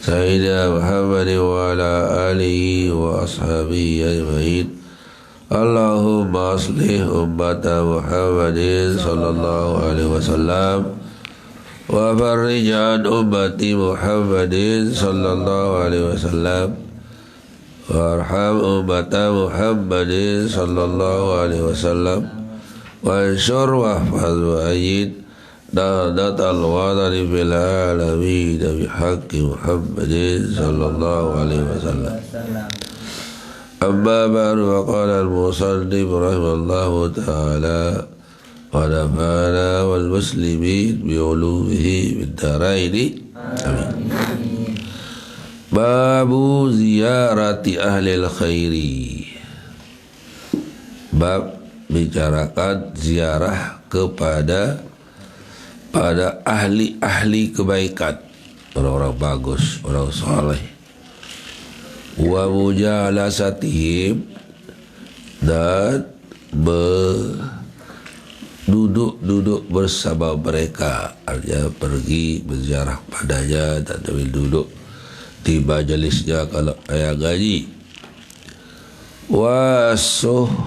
سيدنا محمد وعلى آله وأصحابه أجمعين. اللهم أصلح أمة محمد صلى الله عليه وسلم وفرج عن أمة محمد صلى الله عليه وسلم وارحم أمة محمد صلى الله عليه وسلم وانشر واحفظ وأيد نهضة الوطن في العالمين بحق محمد صلى الله عليه وسلم. أما بعد فقال المصنف رحمه الله تعالى ونفعنا والمسلمين بعلومه في الدارين آمين. باب زيارة أهل الخير. Bab bicarakan ziarah kepada ahli-ahli kebaikan, orang-orang bagus, orang saleh. Wa mujalasatihim, dan duduk bersama mereka, artinya pergi berziarah padanya dan sambil duduk di majlisnya kalau ayah ngaji. Wa suhbatihim,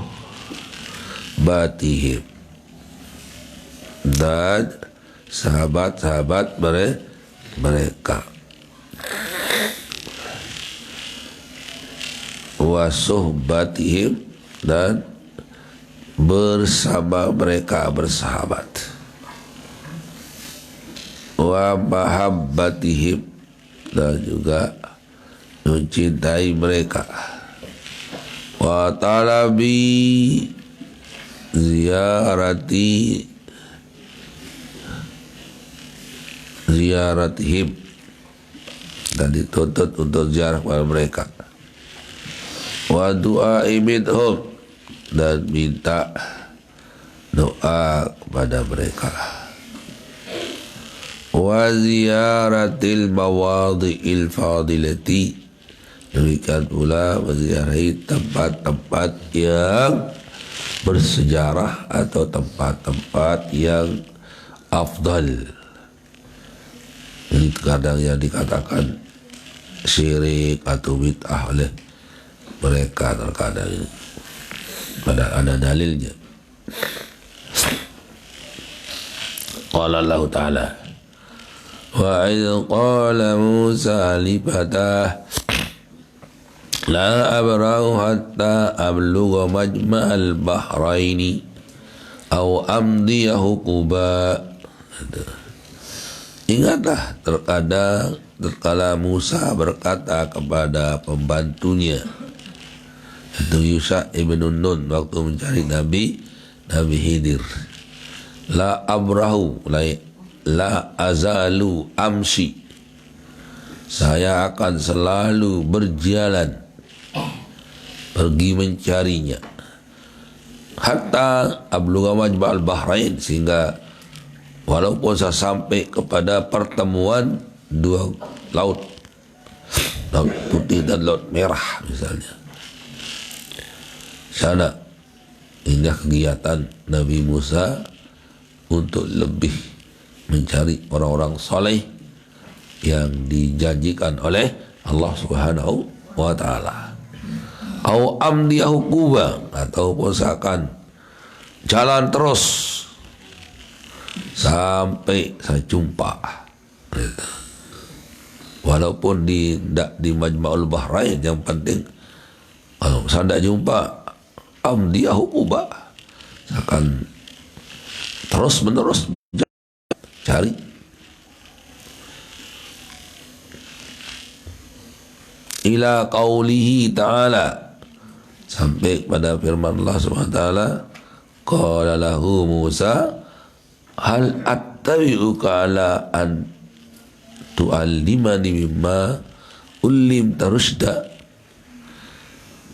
dan sahabat-sahabat mereka. Wa suhbatihim, dan bersama mereka bersahabat. Wa mahabbatihim, dan juga mencintai mereka. Wa talabi ziyaratihim, dan dituntut untuk ziarah kepada mereka. Wa du'ai minhum, dan minta doa kepada mereka. Wa ziyaratil mawadhi'il fadilati, demikian pula menziarahi tempat-tempat yang bersejarah atau tempat-tempat yang afdal. Ini kadang yang dikatakan syirik atau bid'ah oleh mereka, terkadang ini pada ada dalilnya. Qala Allah Ta'ala wa idh qala Musa li fatah la abrahu hatta ablugha majma'al bahraini aw amdiya huquba. Ingatlah terkala Musa berkata kepada pembantunya, itu Yusha ibn Nun, waktu mencari Nabi Khidir. La abrahu, la azalu amsi, saya akan selalu berjalan pergi mencarinya. Hatta ablugha majma'al bahrain, sehingga walaupun saya sampai kepada pertemuan dua laut, laut putih dan laut merah misalnya. Sana hingga kegiatan Nabi Musa untuk lebih mencari orang-orang saleh yang dijanjikan oleh Allah Subhanahu wa Ta'ala. Au amdiyahu quba, ataupun seakan jalan terus sampai saya jumpa. Walaupun di Majma'ul Bahrain, yang penting kalau saya tidak jumpa amdiyahu quba, akan terus menerus cari. Ila qaulihi ta'ala, sampai pada firman Allah Subhanahu wa ta'ala, qala lahu Musa hal attabi'uka ala an tu'allimani mimma ullimta rusyda.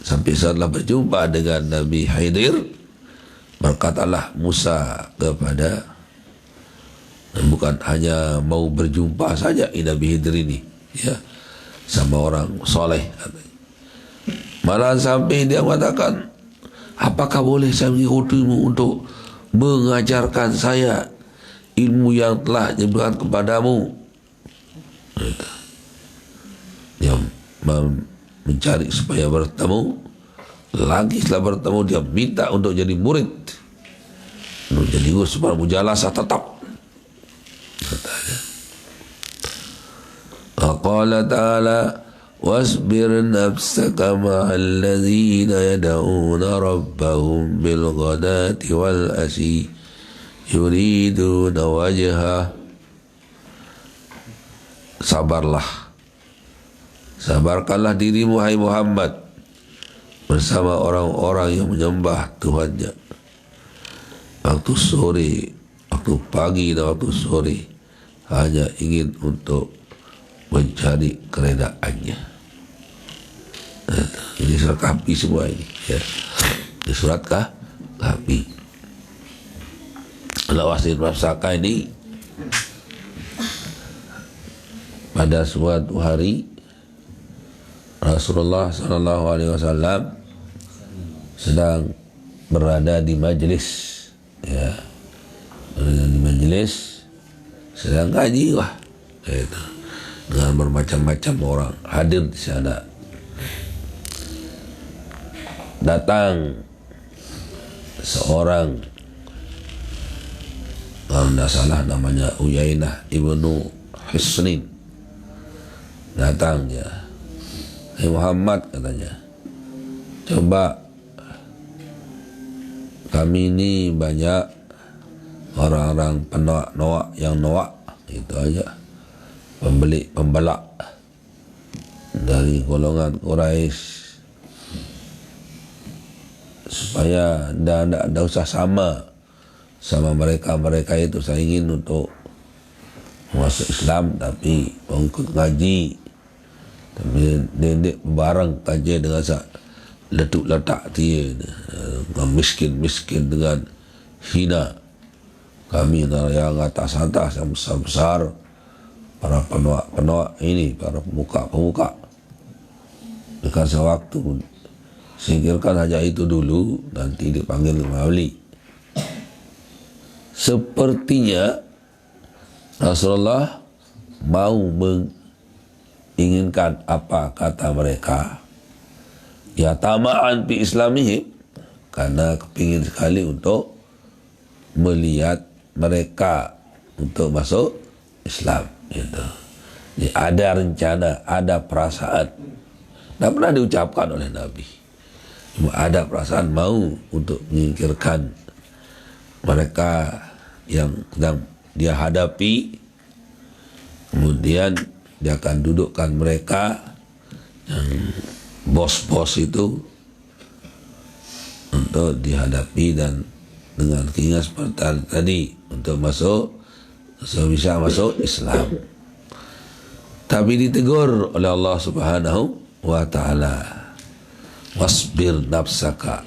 Sampai setelah berjumpa dengan Nabi Khidir, berkatalah Musa kepada, bukan hanya mau berjumpa saja Nabi Khidir ini, ya, sama orang soleh, malah sampai dia mengatakan, apakah boleh saya mengikutimu untuk mengajarkan saya ilmu yang telah diberikan kepadamu? mencari supaya bertemu. Lagi setelah bertemu dia minta untuk jadi murid, untuk jadi guru supaya mujalasah tetap. Katanya. Qala ta'ala wasbir nafsaka ma'al ladzina yad'una rabbahum bil ghadati wal ashi yuriduna wajha. Sabarkanlah dirimu hai Muhammad bersama orang-orang yang menyembah Tuhannya waktu sore, waktu pagi dan waktu sore, hanya ingin untuk mencari keredaannya. Ini surat Kahfi semua ini, ya. Ini surat Kahfi. Wasbir nafsaka ini pada suatu hari Rasulullah SAW sedang berada di majelis, ya, berada di majelis sedang ngaji, itu dengan bermacam-macam orang hadir di sana. Datang seorang, kalau tidak salah namanya Uyainah ibnu Hisnin. Datang dia, "Hai Muhammad," katanya, "coba kami ini banyak orang-orang penolak yang nolak, itu aja, pembelak dari golongan Quraisy, supaya tidak usah sama mereka itu. Saya ingin untuk masuk Islam tapi mau ikut ngaji, tapi dia barang kaji dengan letak dia miskin dengan hina. Kami yang atas-atas, yang besar-besar, para penolak ini, para pemuka dikasih waktu, singkirkan saja itu dulu, nanti dipanggil kembali." Sepertinya Rasulullah mau menginginkan apa kata mereka, ya tama'an fi islamihim, karena kepingin sekali untuk melihat mereka untuk masuk Islam, gitu. Jadi ada rencana, ada perasaan, tidak pernah diucapkan oleh Nabi, cuma ada perasaan mau untuk menyingkirkan mereka yang sedang dia hadapi. Kemudian dia akan dudukkan mereka yang bos-bos itu untuk dihadapi, dan dengan keinginan seperti tadi untuk bisa masuk Islam. Tapi ditegur oleh Allah Subhanahu wa ta'ala, "Wasbir nafsaka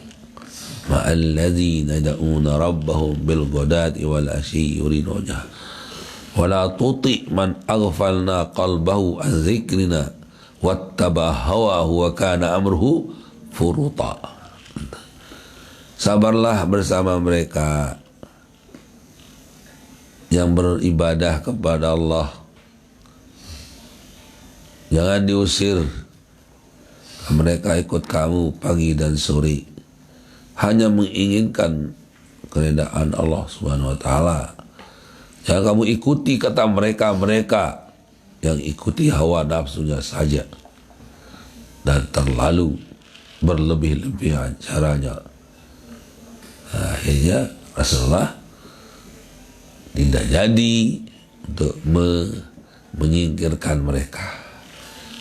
ma'al ladzina yad'una rabbahum bil ghadati wal ashi yuriduna wajha wa la tuti man aghfalna qalbahu an dzikrina wattaba hawahu wa kana amruhu furuta." Sabarlah bersama mereka yang beribadah kepada Allah, jangan diusir mereka ikut kamu pagi dan sore, hanya menginginkan keredaan Allah Subhanahu wa ta'ala. Jangan kamu ikuti kata mereka yang ikuti hawa nafsunya saja dan terlalu berlebih-lebihan caranya. Akhirnya Rasulullah tidak jadi untuk menyingkirkan mereka.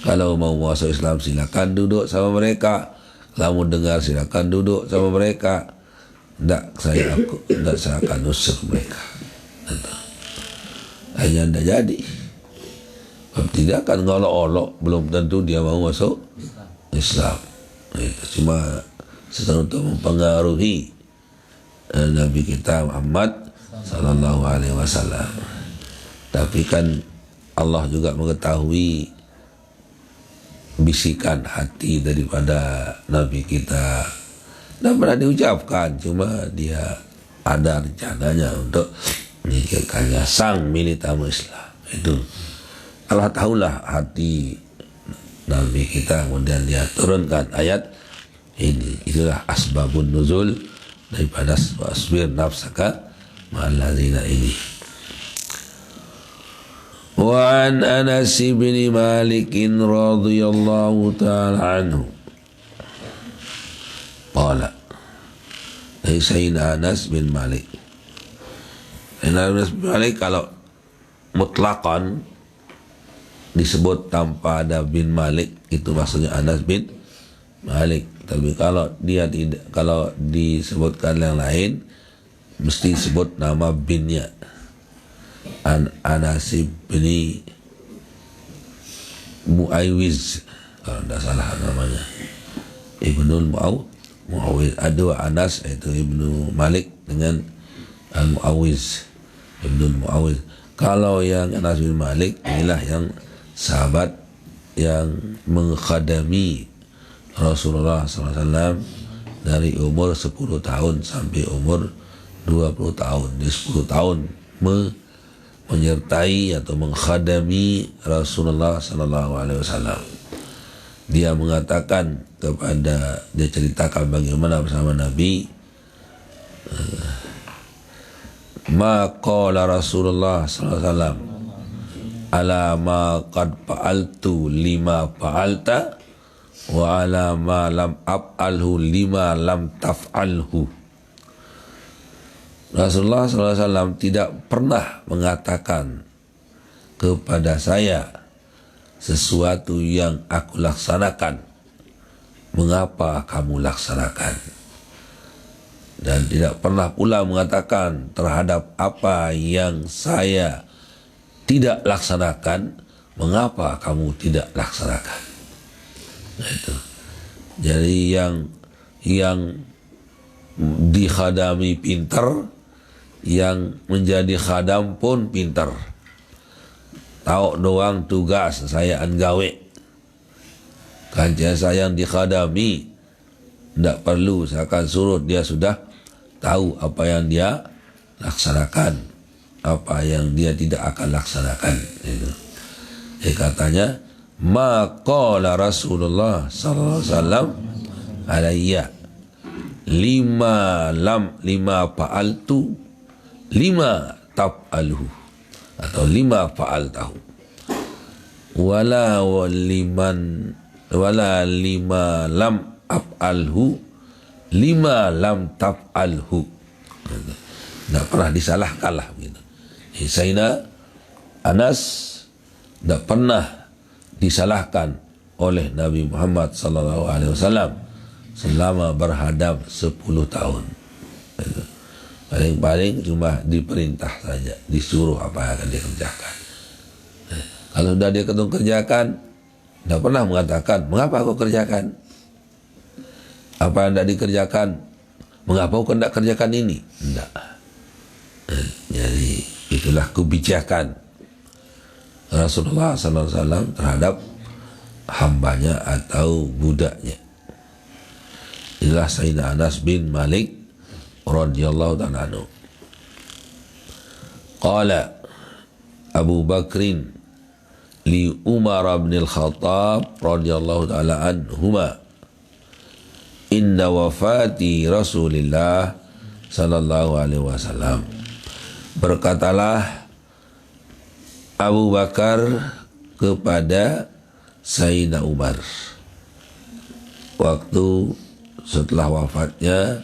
Kalau mau masuk Islam silakan duduk sama mereka, kalau mau dengar silakan duduk sama mereka. Tidak, saya akan usir mereka. Hanya tidak jadi. Tidak akan ngolok-olok, belum tentu dia mau masuk Islam. Itu cuma sedang untuk mempengaruhi Nabi kita Muhammad sallallahu alaihi wasallam. Tapi kan Allah juga mengetahui bisikan hati daripada Nabi kita. Tidak pernah diucapkan, cuma dia ada rencananya untuk menyingkirkannya, sang milik tamu Islam. Itu Allah tahulah hati Nabi kita, kemudian dia turunkan ayat ini. Itulah asbabun nuzul daripada wasbir nafsaka ma'alladzina ini. Wa an Anas bin Malik radhiyallahu ta'ala anhu qala, dari Sayyidina Anas bin Malik. Sayyidina Anas bin Malik kalau mutlaqan disebut tanpa ada bin Malik itu maksudnya Anas bin Malik. Tapi kalau dia tidak, kalau disebutkan yang lain mesti sebut nama binnya. Anas bin Mu'awiz kalau tidak salah namanya, Ibnul Mu'awiz. Ada Anas itu Ibnu Malik dengan Al-Mu'awiz, Ibnul Mu'awiz. Kalau yang Anas bin Malik inilah yang sahabat yang menghadami Rasulullah SAW dari umur 10 tahun sampai umur 20 tahun. Di 10 tahun menyertai atau menghadami Rasulullah SAW. Dia mengatakan kepada, dia ceritakan bagaimana bersama Nabi. Ma qala Rasulullah SAW ala ma qad fa'altu lima fa'alta wa ala ma lam af'alhu lima lam taf'alhu. Rasulullah SAW tidak pernah mengatakan kepada saya sesuatu yang aku laksanakan, mengapa kamu laksanakan, dan tidak pernah pula mengatakan terhadap apa yang saya tidak laksanakan, mengapa kamu tidak laksanakan. Nah, itu. Jadi yang dikhadami pintar, yang menjadi khadam pun pintar. Tahu doang tugas saya gawe. Kajian saya yang dikhadami tidak perlu saya akan suruh, dia sudah tahu apa yang dia laksanakan, apa yang dia tidak akan laksanakan. Itu. Katanya, ma qala Rasulullah sallallahu alaihi wasallam alayya lima fa'altu lima taf'alhu atau lima fa'altahu wala lima lam af'alhu lima lam taf'alhu. Tidak pernah disalahkan lah begitu. Sayyidina Anas tidak pernah disalahkan oleh Nabi Muhammad SAW selama berhadap 10 tahun. Paling-paling cuma diperintah saja, disuruh apa yang akan dikerjakan. Kalau sudah dia kerjakan, tidak pernah mengatakan, mengapa kau kerjakan? Apa yang tidak dikerjakan, mengapa kau tidak kerjakan ini? Tidak. Jadi itulah kebijakan Rasulullah SAW terhadap hambanya atau budaknya. Inilah Sayyidina Anas bin Malik radhiyallahu ta'ala anhu. Qala Abu Bakrin li Umar bin al-Khattab radhiyallahu ta'ala anhuma, inna wafati Rasulillah sallallahu alaihi wasallam. Berkatalah Abu Bakar kepada Sayyidina Umar waktu setelah wafatnya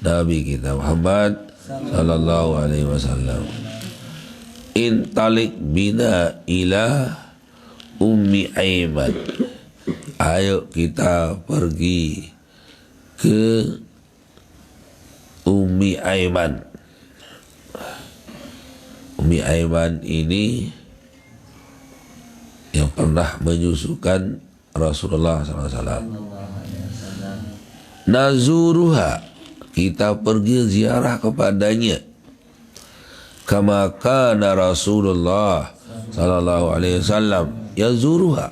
Nabi kita Muhammad sallallahu alaihi wasallam, intalik bina ila Ummi Aiman, ayo kita pergi ke Ummi Aiman. Ummi Aiman ini yang pernah menyusukan Rasulullah SAW. Nazuruha, kita pergi ziarah kepadanya. Kama kana Rasulullah sallallahu alaihi wasallam yazuruha,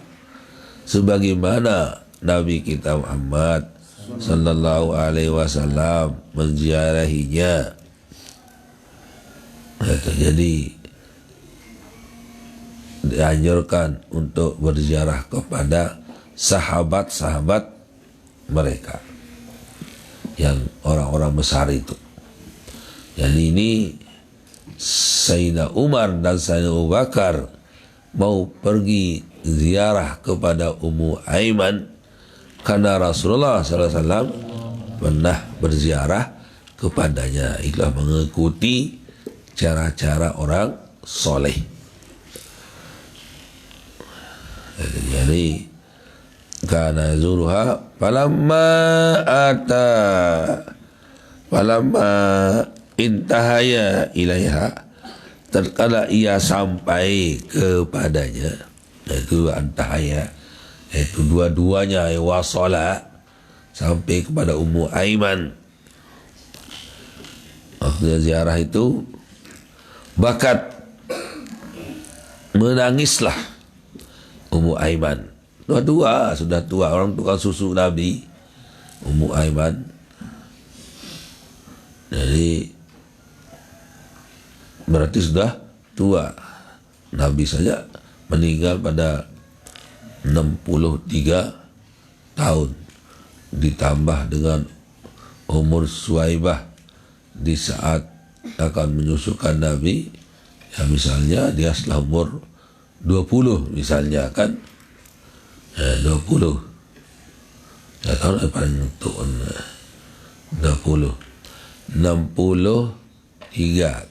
sebagaimana Nabi kita Muhammad sallallahu alaihi wasallam menziarahinya. Jadi dianjurkan untuk berziarah kepada sahabat-sahabat mereka yang orang-orang besar itu. Yang ini Sayyidina Umar dan Sayyidina Abu Bakar mau pergi ziarah kepada Ummu Aiman karena Rasulullah SAW pernah berziarah kepadanya. Itulah mengikuti cara-cara orang soleh. Jadi kana zuruha falamma intahaya ilaiha, tatkala ia sampai kepadanya, itu antahaya, itu dua-duanya wasala, sampai kepada Ummu Aiman. Waktu ziarah itu bakat menangislah Ummu Aiman. Dua-dua sudah tua, orang tukang susu Nabi, Ummu Aiman. Jadi berarti sudah tua. Nabi saja meninggal pada 63 tahun, ditambah dengan umur Suwaibah di saat akan menyusukan Nabi, ya misalnya dia setelah umur 20 misalnya kan, 20 ya tahun paling tua 20 63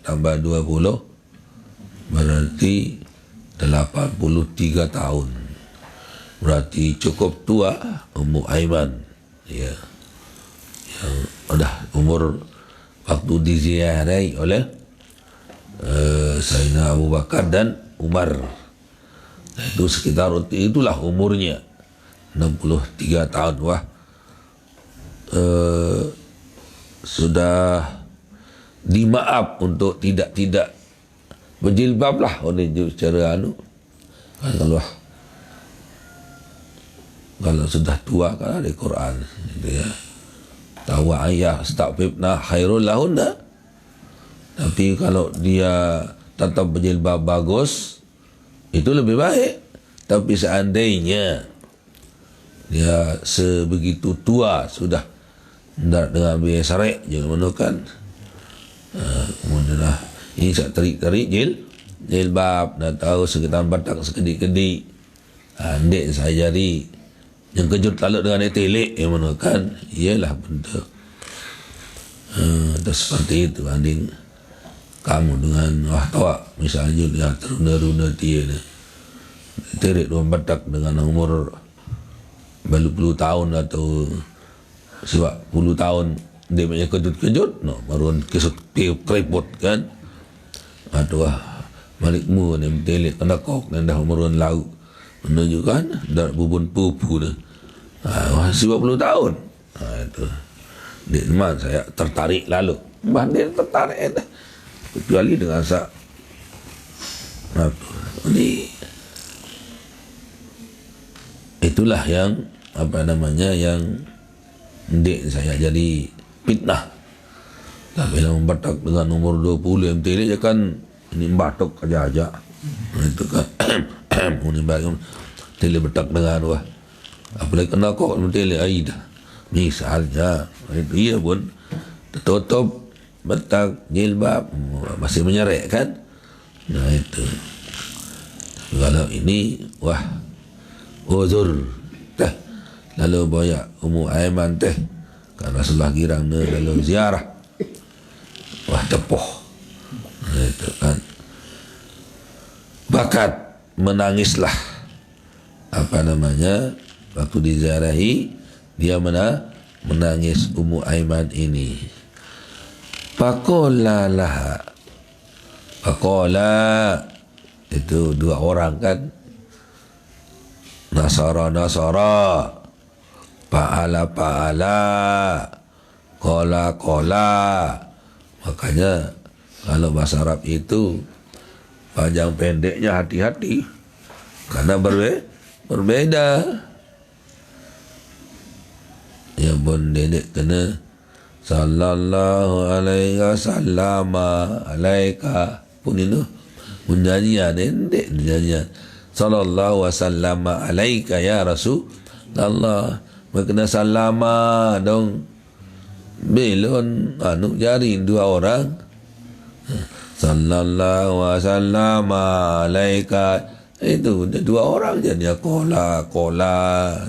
tambah 20 berarti 83 tahun. Berarti cukup tua Ummu Aiman, ya, yang udah umur waktu diziarahi oleh Sayyidina Abu Bakar dan Umar. Nah, itu sekitar itulah umurnya 63 tahun. Wah, sudah dimaaf untuk tidak berjilbab lah oleh secara kan, kalau sudah tua kan ada Quran gitu ya, tawa ayah staqfibna khairul lahunna. Tapi kalau dia tetap berjilbab bagus, itu lebih baik. Tapi seandainya dia sebegitu tua sudah dengan biaya syar'i, jangan menekan. Kemudian ini saya terik jilbab, dah tahu sekitar batak sekedik-kedik, dek saya jadi yang kejut lalu dengan etelik yang menekan, ialah benda seperti itu. Anding kamu dengan wahtawa misalnya dia teruna-runa dia terik dua batak dengan umur baru 10 tahun atau sebab 10 tahun dia punya kejut-kejut, baru kesut keriput kan, atau malikmu ni telik kena kok dan dah umurun lauk menunjukkan dah bubun pupu dah. Masih 20 tahun. Itu dia memang saya tertarik lalu. Dia tertarik dah. Kecuali dengan ini itulah yang yang dek saya jadi fitnah. Tapi bila membatak dengan umur 20 yang telik kan ini batuk aja. Itu kan ini telik batak dengan wah. Apalagi kena kok telik aida. Misalnya itu ia pun tertutup batak jilbab masih menyerek kan. Nah itu. Kalau ini wah uzur teh lalu boya Ummu Aiman teh karena Rasulullah girang dalam ziarah, wah tepoh itu kan bakat menangislah waktu diziarahi dia menangis Ummu Aiman ini. Faqala itu dua orang kan, Nasara, Pa'ala, Kola. Makanya kalau bahasa Arab itu panjang pendeknya hati-hati karena berbeda. Ya pun dedek kena sallallahu alaihi wasallam alaika pun itu nyanyian dedek nyanyian sallallahu wasallam alaika ya Allah berkena salama dong belon jari dua orang sallallahu wasallam alaika itu dua orang jadi kola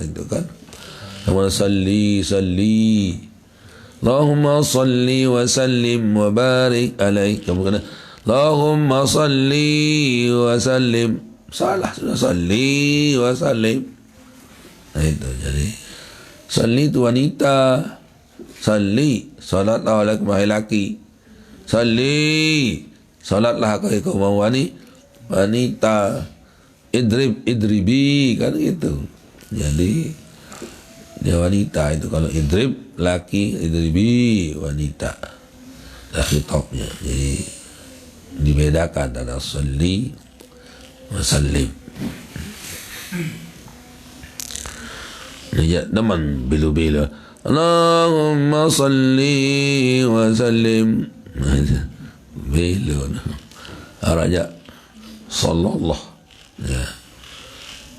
itu kan sama salli Allahumma salli wa sallim wa barik alaika Allahumma salli wa sallim salah sudah salli wa sallim itu jadi salli itu wanita salli salatlah oleh laki salli salatlah kau mau wanita idribi kan gitu jadi dia wanita itu kalau idrib laki idribi wanita dah khitabnya jadi dibedakan antara salli wa sallim ya teman bila Allahumma salli wa sallim bila arahnya sallallahu ya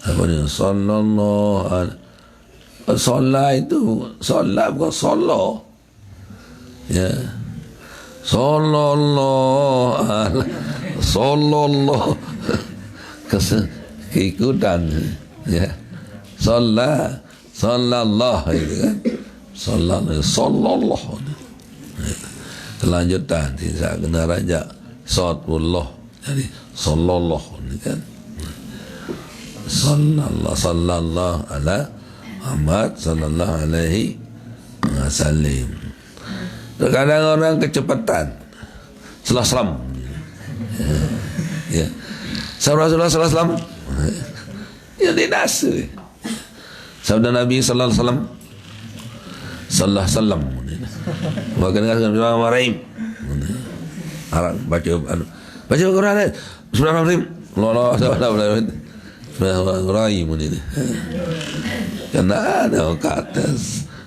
apa ni sallallahu solat itu solat bukan solo ya sallallahu keikutan ya sallallahu itu kan sallallahu kelanjutan tidak kena raja sallallahu jadi sallallahu ini kan sallallahu ala Muhammad sallallahu alaihi wasallam. Terkadang orang kecepatan salam ya Rasulullah sallallahu ya tidak sabda Nabi sallallahu alaihi wasallam bahkan dengan Bismillahirrahmanirrahim baca Quran Bismillahirrahmanirrahim Bismillahirrahmanirrahim ini karena ada kata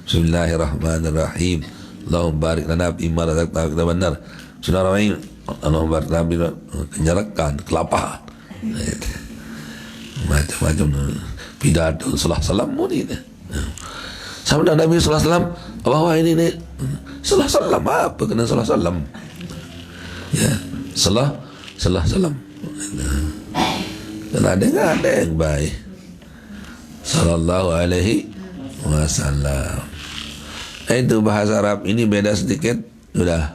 Bismillahirrahmanirrahim Allahumma barik lana bima razaqtana kita benar Bismillahirrahmanirrahim Allahumma barik lana bima kenyalakan kelapa macam-macam pidato salam ini sabda Nabi sallallahu alaihi wasallam bahwa ini salam apa kena salam ya salam dan ada yang baik sallallahu alaihi wasallam itu bahasa Arab ini beda sedikit sudah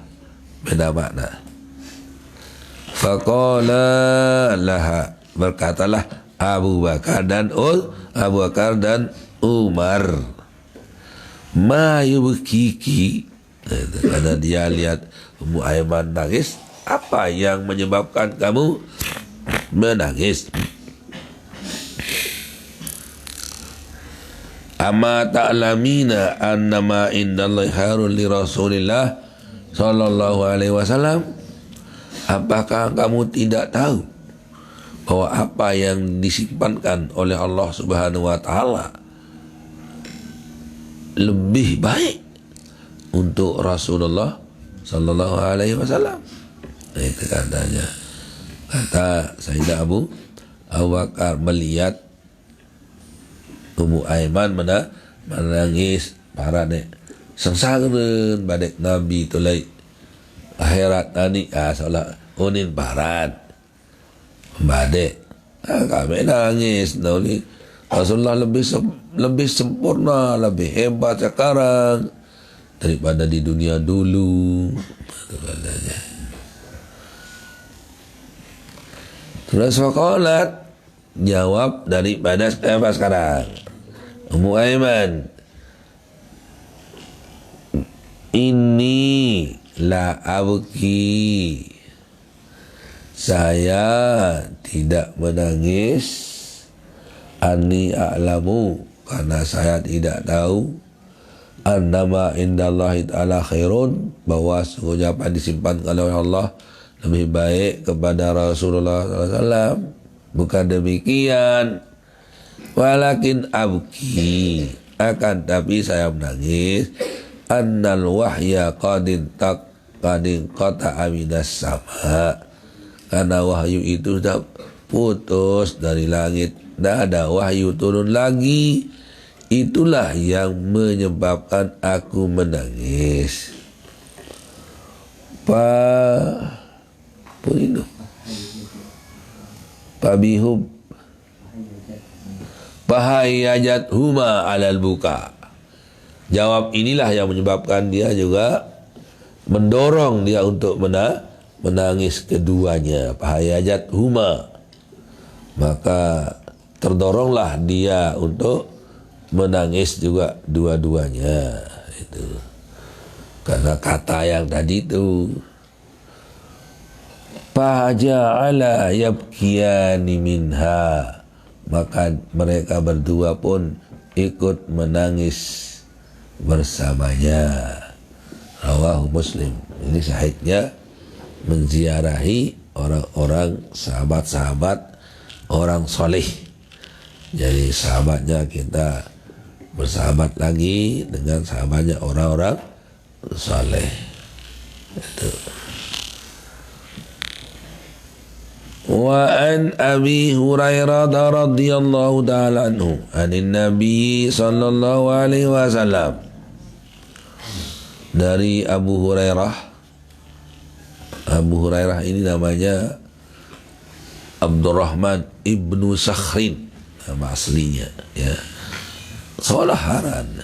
beda makna faqala laha berkatalah Abu Bakar dan Umar ma yubkiki karena dia lihat Ummu Aiman nangis apa yang menyebabkan kamu menangis amma ta'lamina annama indallahi khairul li Rasulillah sallallahu alaihi wasallam apakah kamu tidak tahu bahwa apa yang disimpankan oleh Allah Subhanahu wa taala lebih baik untuk Rasulullah sallallahu alaihi wasallam itu katanya kata Sayyidah Abu Bakar melihat Ummu Aiman menangis parane sengsareun badek Nabi tulai akhirat tani salah unin barat badek kami nangis nauli Rasulullah lebih sempurna lebih hebat sekarang daripada di dunia dulu itu katanya. Terus faqalat jawab daripada apa sekarang Ummu Aiman ini la abki saya tidak menangis anni a'lamu karena saya tidak tahu annama indallahi ta'ala khairun bahwa sesungguhnya apa disimpan oleh Allah lebih baik kepada Rasulullah SAW. Bukan demikian, walakin abki akan tapi saya menangis annal wahya qadin qata aminas sama karena wahyu itu sudah putus dari langit, tidak ada wahyu turun lagi itulah yang menyebabkan aku menangis. Apa itu? Pabihub Pahayajat huma alal buka. Jawab inilah yang menyebabkan dia juga mendorong dia untuk menangis keduanya. Pahayajat huma, maka terdoronglah dia untuk menangis juga dua-duanya. Itu karena kata yang tadi itu, faja'ala yabkiyani minha, maka mereka berdua pun ikut menangis bersamanya. Rawahu Muslim. Ini syahidnya menziarahi orang-orang sahabat-sahabat orang soleh. Jadi sahabatnya kita bersahabat lagi dengan sahabatnya orang-orang soleh. Itu. Wa an Abi Hurairah radhiyallahu ta'ala anhu anin Nabi sallallahu alaihi wasallam, dari Abu Hurairah. Abu Hurairah ini namanya Abdurrahman ibnu Sakhrin, nama aslinya ya. Seolah haran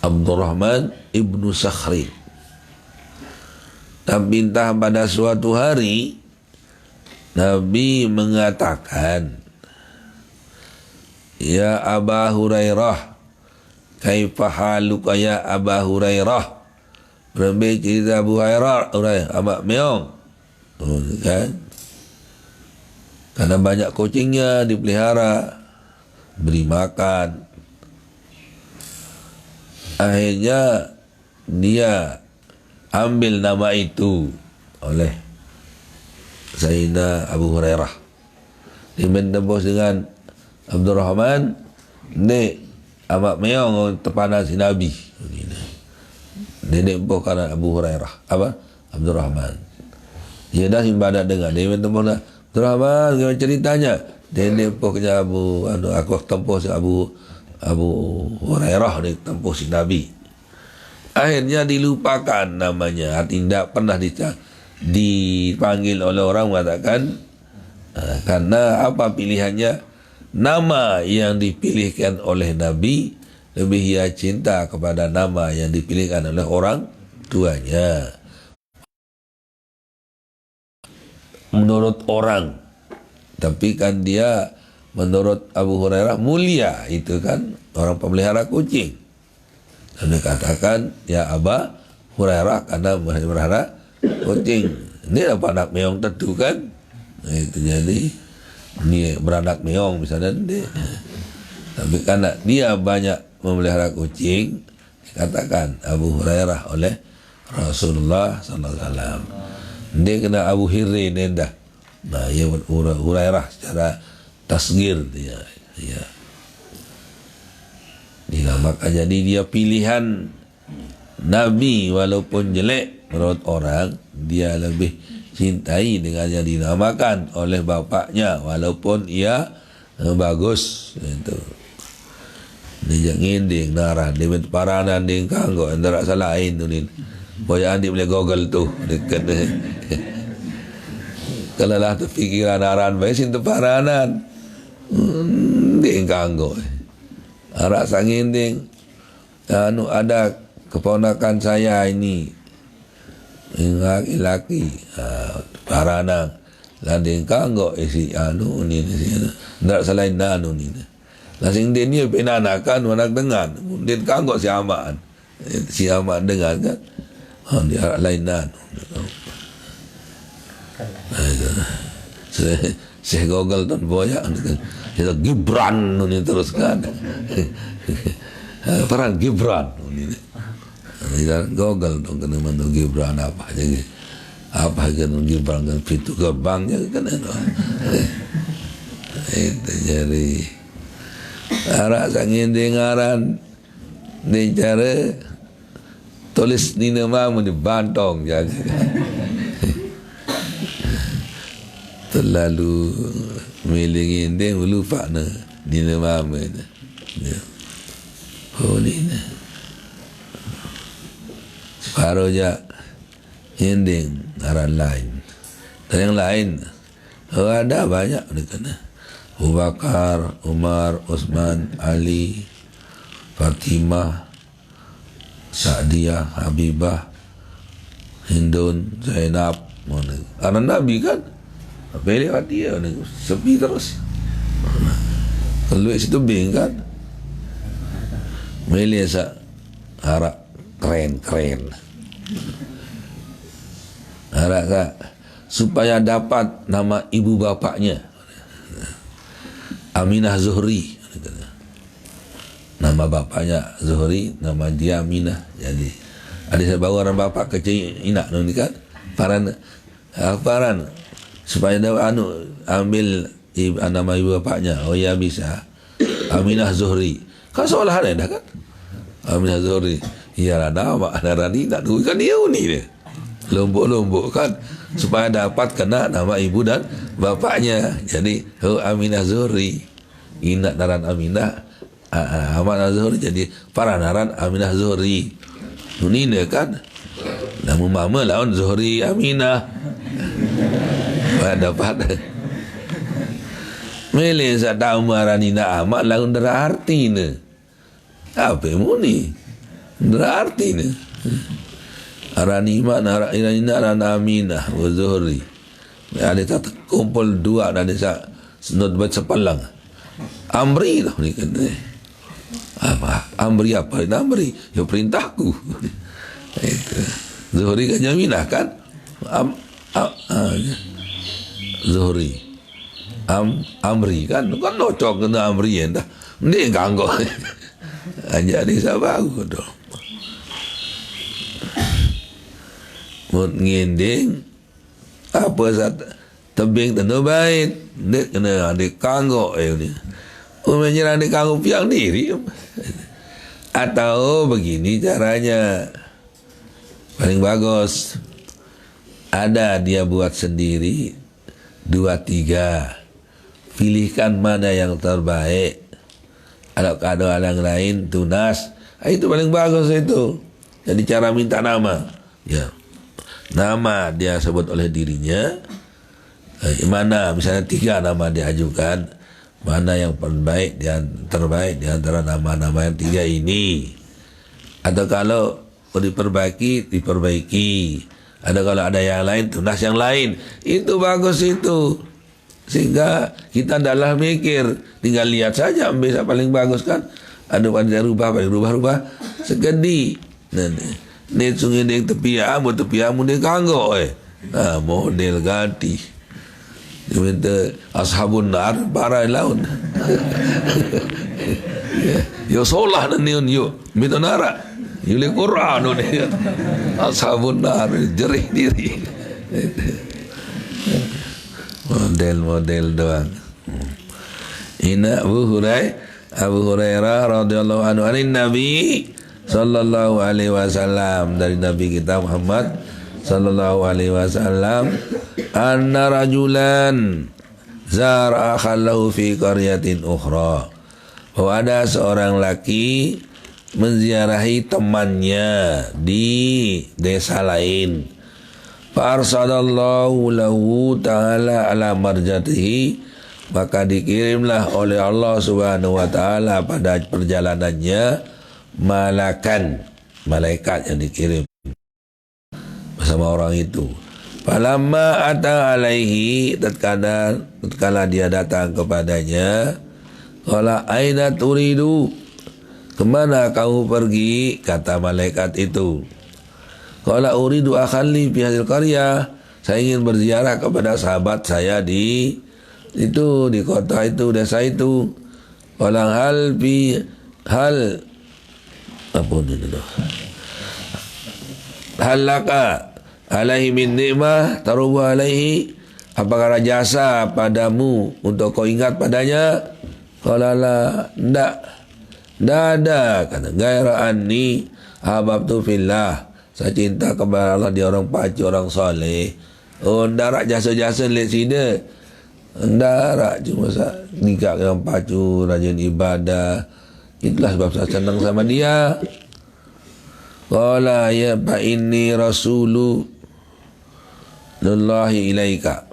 Abdurrahman ibnu Sakhrin. Tapi entah pada suatu hari Nabi mengatakan, ya Aba Hurairah, kaifa haluka ya Aba Hurairah. Berambik cerita Abu Hurairah, amat meong. Kan? Karena banyak kucingnya dipelihara, beri makan. Akhirnya dia ambil nama itu oleh Sayyidina Abu Hurairah. Dia mentembus dengan Abdurrahman, ni amat meong terpana si Nabi. Dia bukan Abu Hurairah, apa? Abdurrahman. Dia dah ibadat dengan dia mentembus dengan Abdurrahman, gimana ceritanya? Dia bukan aku tempuh si Abu Hurairah, ni tempuh si Nabi. Akhirnya dilupakan namanya, tidak pernah dipanggil oleh orang mengatakan, karena apa pilihannya? Nama yang dipilihkan oleh Nabi lebih ia cinta kepada nama yang dipilihkan oleh orang tuanya. Menurut orang, tapi kan dia menurut Abu Hurairah mulia, itu kan orang pemelihara kucing. Dan dikatakan ya Aba Hurairah karena memelihara kucing. Ini apa anak meong tentu kan? Nah, itu jadi ini beranak meong misalnya dia. Tapi karena dia banyak memelihara kucing, dikatakan Abu Hurairah oleh Rasulullah sallallahu alaihi wasallam. Dia kena Abu Hirin dah. Nah, ia Hurairah secara tasgir dia. Ya. Dinamakan, jadi dia pilihan Nabi walaupun jelek menurut orang, dia lebih cintai dengan yang dinamakan oleh bapaknya walaupun ia bagus. Itu. Dia nginding narah, dia paranan dia kanggo antara salahin tu ni. Boya andi boleh Google tu dekat. Kalau lah tu fikiran aran bae sin tu paranan. Dia kanggo. Arak sanginding. Ada keponakan saya ini laki-laki paranan landing kanggo isi ni ndak selain ni. Lasing dia ni penanakan wanak dengan dia kanggo si amaan dengan kan dia lain saya Google tu boya dia Gibran ni teruskan peran Gibran ni. Dia Google tu kena mandu Gibran apa aja. Apa kan Gibran kan pintu gerbangnya kan itu. Itu jadi arak sangin dengaran ni cara tulis ni nama di bantong jaga. Terlalu melingin dia lupa ni nama ni. Oh ni. Separuh je ending ngaran lain. Dan yang lain ada banyak ni kena. Abu Bakar, Umar, Uthman, Ali, Fatimah, Sa'diyah, Habibah, Hindun, Zainab. Anak Nabi kan. Pilih dia ni sepi terus. Kalau situ bing kan. Milih harap keren. Harap kak supaya dapat nama ibu bapaknya. Aminah Zuhri. Nama bapaknya Zuhri, nama dia Aminah. Jadi ada saya bawa orang bapak kecil inak ni kan. Paran supaya dia ambil nama ibu bapaknya. Oh ya bisa. Aminah Zuhri. Kan seolah ada kan? Aminah Zuhri. Iyalah nama Rani nak tu kan dia ni dia. Lombok kan supaya dapat kena nama ibu dan bapaknya. Jadi Aminah Zuhri. Inak naran Aminah. Aminah Zuhri jadi para naran Aminah Zuhri. Ini dia kan. Nama mama lawan Zuhri Aminah. Dapat. Milih saya maran ina amat lawan dera arti ni. Apa mu ni? Dera arti ni. Aranima Aranina Aminah wa Zuhri. Ada tak kumpul dua ada sa senut baca sepalang. Amri lah ni kan. Apa? Amri apa? Amri. Ya perintahku. Zuhri kan Aminah kan? Zuhri. Amri kan nocok kena Amri dah. Ni ganggu. Jadi sabar aku tu. Mut ngending apa sat tebing tentu baik. Dia kena ada kanggo ni. Menyerang di kanggo piang diri. Atau begini caranya. Paling bagus. Ada dia buat sendiri 2-3. Pilihkan mana yang terbaik. Ada orang lain tunas. Itu paling bagus itu. Jadi cara minta nama. Ya. Nama dia sebut oleh dirinya. Mana misalnya 3 nama dia ajukan. Mana yang terbaik di antara nama-nama yang 3 ini. Atau kalau diperbaiki. Ada kalau ada yang lain, tunas yang lain. Itu bagus itu. Sehingga kita adalah mikir. Tinggal lihat saja bisa paling bagus kan. Ada pada rubah segedi. Ni sungai dia tepiamu dia kanggo model ganti. Dia minta ashabun nar para laun. Yo solah ni yo minta nara. Yuli Quran ni ashabun nar jerih diri. Model doang. Ina Abu Hurairah radhiyallahu anhu anin Nabi sallallahu alaihi wasallam, dari Nabi kita Muhammad sallallahu alaihi wasallam, anna rajulan zara akhallahu fi qaryatin ukhra, bahwa ada seorang laki menziarahi temannya di desa lain. Fa arsalallahu lahu ta'ala ala marjatihi, maka dikirimlah oleh Allah Subhanahu wa taala pada perjalanannya malaikat yang dikirim bersama orang itu. Falamma ata alaihi, tatkala dia datang kepadanya, qala aina turidu, kemana kamu pergi? Kata malaikat itu. Qala uridu akhalli fi hadhil qaryah, saya ingin berziarah kepada sahabat saya di kota itu, desa itu. Qala hal apa itu? Halaka alaihi min ni'mah tarubu alaihi, apakah ada jasa padamu untuk kau ingat padanya? Qala la, ndak ada. Kata gaira anni hababtu fillah, saya cinta kepada Allah, dia orang pacu, orang soleh. Oh, ndak jasa-jasa lihat sini. Ndak cuma nikah dengan pacu, rajin ibadah, Itulah sebab saya senang sama dia. Qala ya fa inni rasulullahi ilaika.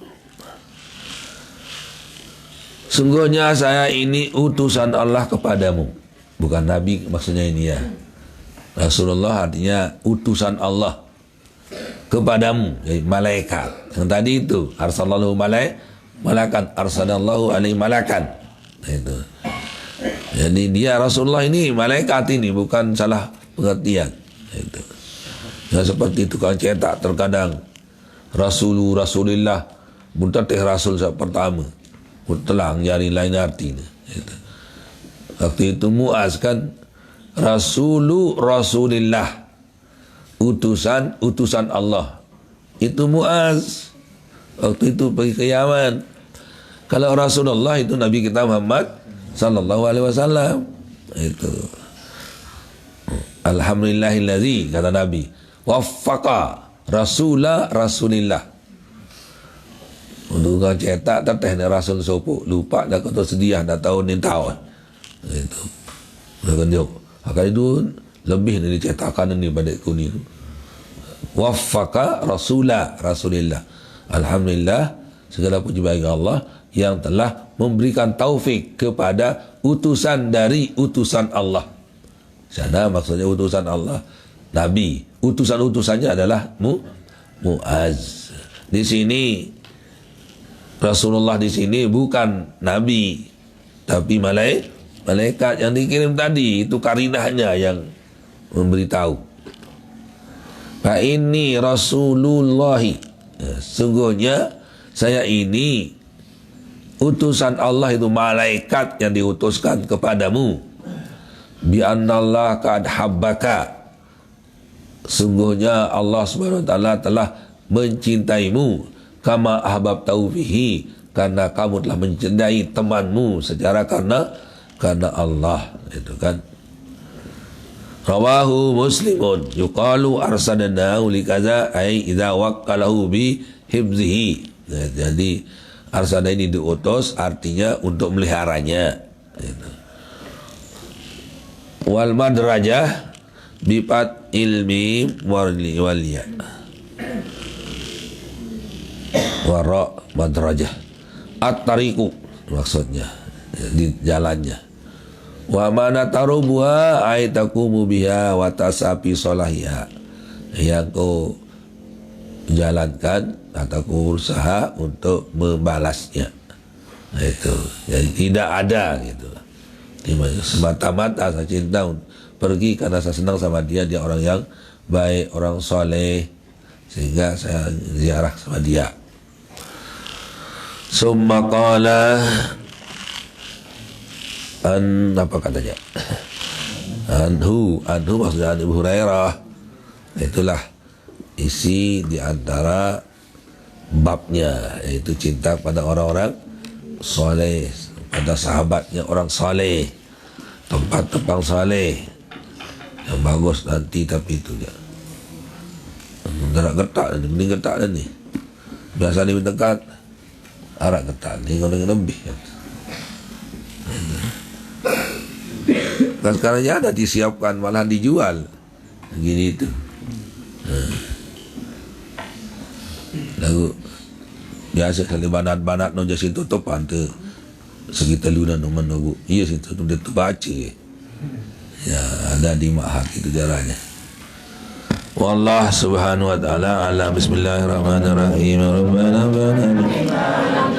Sungguhnya saya ini utusan Allah kepadamu. Bukan Nabi maksudnya ini ya. Rasulullah artinya utusan Allah kepadamu, jadi malaikat. Yang tadi itu arsalallahu malakan, arsalallahu alaihi malakan. Itu. Jadi dia Rasulullah ini malaikat ini, bukan salah pengertian. Itu. Ya seperti tukang cetak terkadang Rasulullah muntatih Rasul pertama telang jari lain artinya. Itu. Waktu itu Muaz kan Rasulillah, utusan Allah. Itu Muaz waktu itu pergi ke Yaman. Kalau Rasulullah itu Nabi kita Muhammad sallallahu alaihi wasallam. Itu alhamdulillahillazi, kata Nabi, waffaqa rasulillah. Untuk kau cetak teteh Rasul sopo lupa dah kau sedia dah tahun ni tahun. Itu dah tunjuk. Akan itu lebih dari cetakan ini pada kuning. Waffaqa rasulillah. Alhamdulillah, segala puji bagi Allah yang telah memberikan taufik kepada utusan dari utusan Allah. Sana maksudnya utusan Allah Nabi, utusan-utusannya adalah Muaz. Di sini Rasulullah di sini bukan Nabi, tapi malaikat yang dikirim tadi, itu karinahnya yang memberitahu. Fa inni rasulullahi, sungguhnya saya ini utusan Allah, itu malaikat yang diutuskan kepadamu. Bi annallah qad habbaka, sungguhnya Allah Subhanahu wa taala telah mencintaimu, kama ahbabtahu fihi, karena kamu telah mencintai temanmu secara karena Allah. Itu kan. Rawahu Muslimun, yuqalu arsadnahu likaza, ai idza waqalahu bi hibzihi. Jadi arsada ini diutus artinya untuk meliharanya. Gitu. Wal madrajah bifat ilmi waliya. Wara madrajah. At-tariqu maksudnya di jalannya. Wa mana tarubuha ay taqumu biha wa tasafi salahiha. Yang kau jalankan atau kau berusaha untuk membalasnya. Itu. Jadi tidak ada gitu. Semata-mata saya cinta pergi karena saya senang sama dia orang yang baik, orang soleh, sehingga saya ziarah sama dia. Summa qala apa katanya? Anhu maksudnya Abu Hurairah. Itulah isi di antara babnya, yaitu cinta pada orang-orang soleh, pada sahabatnya orang soleh, tempat-tempat soleh yang bagus nanti. Tapi itu dia gerak-getak ni, getak ni. Biasa ni dekat arak getak ni kalau lebih kan. Dan sekarang ya ada disiapkan, malah dijual begini itu. Lalu biasa kali banat-banat no jasi tutupan tu segi telunan no menobu. Iya situ tu dia tu baca. Ya ada di Ma'had itu caranya. Wallah subhanahu wa ta'ala ala. Bismillahirrahmanirrahim. Rabbana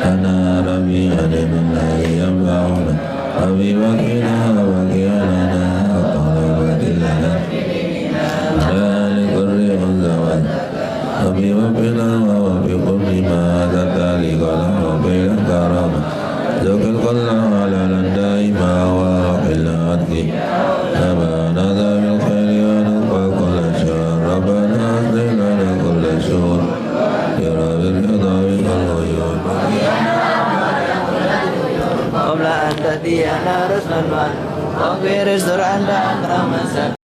ana rabbi alimna yamba'una rabbi waqina waqiyana aqalabadillana dalikurri zaman rabbi waqina rabbi qurri ma datali qala rabbi lankarama zakil qalla ala landaima wa rabbi ladki nabana dhabil khairi wa nufa kulla syar rabbana aslina kulla syur ya rabbi ridhawi kaluyun qabla an tadiyana ruslan wa akhir sur'an da amra